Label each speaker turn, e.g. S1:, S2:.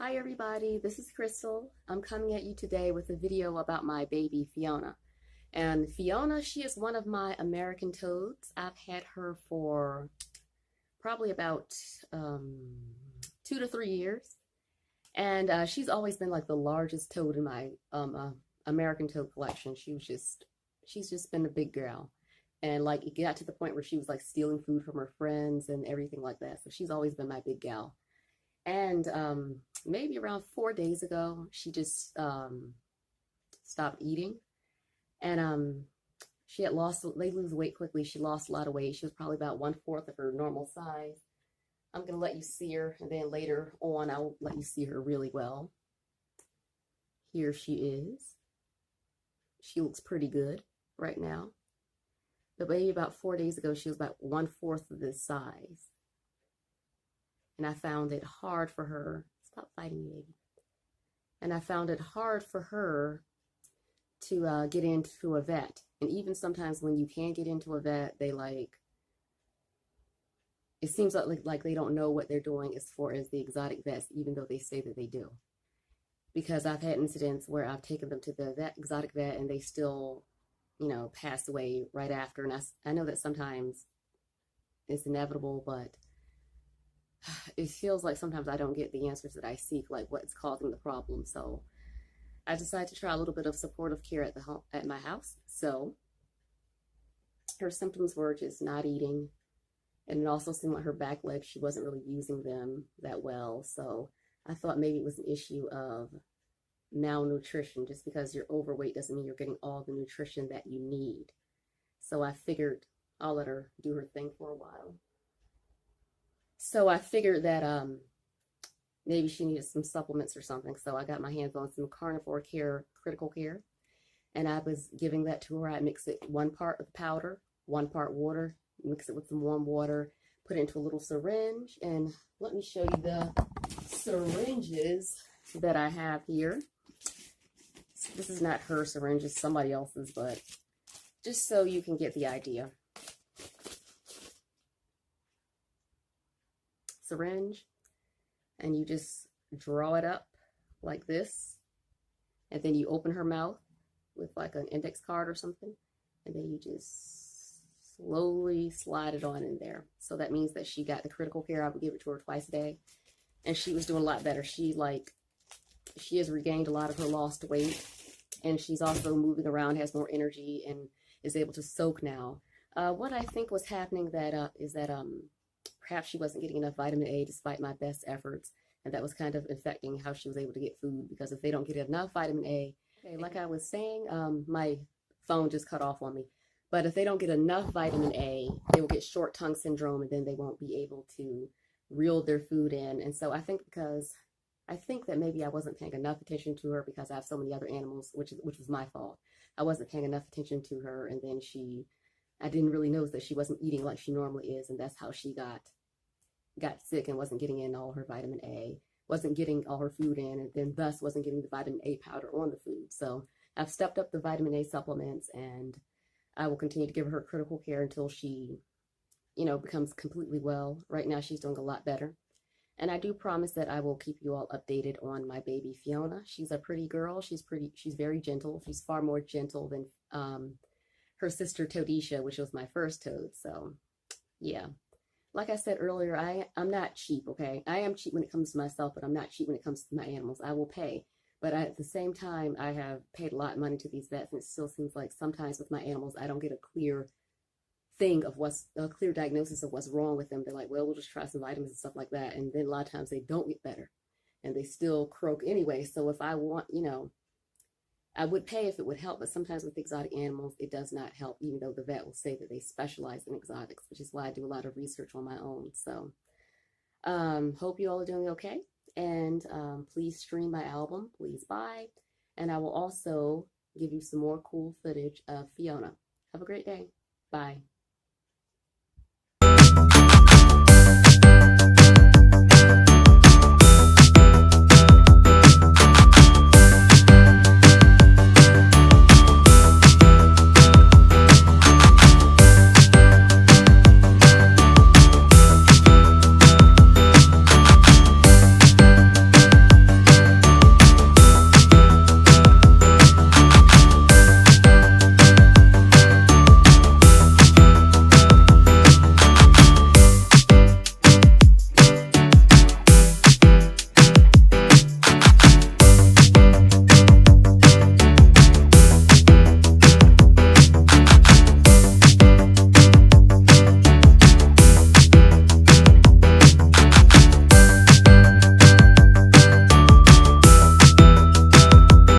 S1: Hi everybody, this is Crystal. I'm coming at you today with a video about my baby Fiona. And Fiona, she is one of my American toads. I've had her for probably about 2 to 3 years. And she's always been like the largest toad in my American toad collection. She's just been a big girl. And like it got to the point where she was like stealing food from her friends and everything like that. So she's always been my big gal. And maybe around 4 days ago, she just stopped eating. And she had lost, they lose weight quickly. She lost a lot of weight. She was probably about 1/4 of her normal size. I'm going to let you see her, and then later on, I'll let you see her really well. Here she is. She looks pretty good right now. But maybe about 4 days ago, she was about 1/4 of this size. And I found it hard for her. Stop fighting me, baby. And I found it hard for her to get into a vet. And even sometimes when you can get into a vet, they it seems like they don't know what they're doing as far as the exotic vets, even though they say that they do. Because I've had incidents where I've taken them to the exotic vet, and they still, pass away right after. And I know that sometimes it's inevitable, but it feels like sometimes I don't get the answers that I seek, like what's causing the problem. So I decided to try a little bit of supportive care at my house. So her symptoms were just not eating, and it also seemed like her back legs, she wasn't really using them that well. So I thought maybe it was an issue of malnutrition. Just because you're overweight doesn't mean you're getting all the nutrition that you need. So I figured I'll let her do her thing for a while. So I figured that maybe she needed some supplements or something. So I got my hands on some carnivore care, critical care, and I was giving that to her. I mix it 1 part with powder, 1 part water, mix it with some warm water, put it into a little syringe, and let me show you the syringes that I have here. This is not her syringe, it's somebody else's, but just so you can get the idea. Syringe, and you just draw it up like this, and then you open her mouth with like an index card or something, and then you just slowly slide it on in there. So that means that she got the critical care. I would give it to her twice a day, and she was doing a lot better. She has regained a lot of her lost weight, and she's also moving around, has more energy, and is able to soak now. What I think was happening is that perhaps she wasn't getting enough vitamin A despite my best efforts, and that was kind of affecting how she was able to get food, because if they don't get enough vitamin A, okay, like I was saying, my phone just cut off on me, but if they don't get enough vitamin A, they will get short tongue syndrome, and then they won't be able to reel their food in. And so I think that maybe I wasn't paying enough attention to her, because I have so many other animals, which was my fault. I wasn't paying enough attention to her, and then I didn't really notice that she wasn't eating like she normally is, and that's how she got sick and wasn't getting in all her vitamin A, wasn't getting all her food in, and then thus wasn't getting the vitamin A powder on the food. So I've stepped up the vitamin A supplements, and I will continue to give her critical care until she, becomes completely well. Right now she's doing a lot better. And I do promise that I will keep you all updated on my baby Fiona. She's a pretty girl. She's very gentle. She's far more gentle than her sister Toadisha, which was my first toad. So yeah. Like I said earlier, I'm not cheap, okay? I am cheap when it comes to myself, but I'm not cheap when it comes to my animals. I will pay. But at the same time, I have paid a lot of money to these vets, and it still seems like sometimes with my animals, I don't get a clear diagnosis of what's wrong with them. They're like, well, we'll just try some vitamins and stuff like that. And then a lot of times they don't get better, and they still croak anyway. So if I want, I would pay if it would help, but sometimes with exotic animals, it does not help, even though the vet will say that they specialize in exotics, which is why I do a lot of research on my own. So hope you all are doing okay. And please stream my album, please buy. And I will also give you some more cool footage of Fiona. Have a great day. Bye.